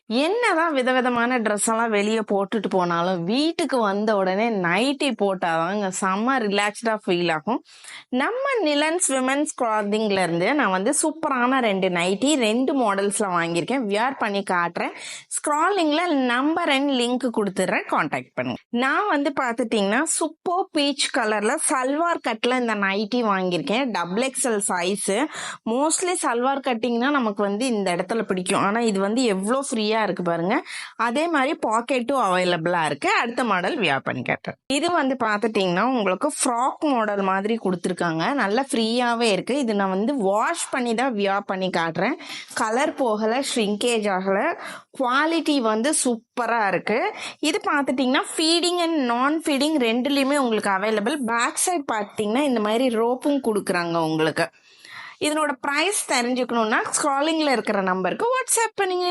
என்னதான் விதவிதமான ட்ரெஸ் எல்லாம் வெளியே போட்டுட்டு போனாலும் வீட்டுக்கு வந்த உடனே நைட்டி போட்டாதாங்க செம்ம ரிலாக்ஸ்டா ஃபீல் ஆகும். நம்ம நிலன்ஸ் விமென்ஸ் கிளாத்திங்ல இருந்து நான் வந்து சூப்பரான 2 நைட்டி 2 மாடல்ஸ்ல வாங்கியிருக்கேன். வியர் பண்ணி காட்டுறேன். ஸ்க்ராலிங்ல நம்பர் அண்ட் லிங்க் கொடுத்துட்றேன், கான்டாக்ட் பண்ணுங்க. நான் வந்து பார்த்துட்டீங்கன்னா சூப்பர் பீச் கலர்ல சல்வார் கட்ல இந்த நைட்டி வாங்கியிருக்கேன். Double XL size. Mostly salwar கட்டிங்னா நமக்கு வந்து இந்த இடத்துல பிடிக்கும். ஆனா இது வந்து எவ்வளோ ஃப்ரீயா இருக்கு பாருங்க. அதே மாதிரி பாக்கெட்டும் அவைலபிளா இருக்கு. அடுத்த மாடல் வியர் பண்ணி காட்டுறேன். இது வந்து பாத்துட்டீங்கன்னா உங்களுக்கு ஃப்ராக் மாடல் மாதிரி கொடுத்துருக்காங்க. நல்லா ஃப்ரீயாவே இருக்கு. இது நான் வந்து வாஷ் பண்ணி தான் வியர் பண்ணி காட்டுறேன். கலர் போகல, ஷ்ரிங்கேஜ் ஆகல, குவாலிட்டி வந்து சூப்பரா இருக்கு. இது பாத்துட்டீங்கன்னா ஃபீடிங் அண்ட் நான் ஃபீடிங் ரெண்டுலயுமே உங்களுக்கு அவைலபிள். பேக் சைட் பாத்தீங்கன்னா இந்த மாதிரி ரோப்பும் கொடுக்குறாங்க உங்களுக்கு. இதனோட ப்ரைஸ் தெரிஞ்சுக்கணும்னா ஸ்க்ராலிங்ல இருக்கிற நம்பருக்கு வாட்ஸ்அப் பண்ணுங்க.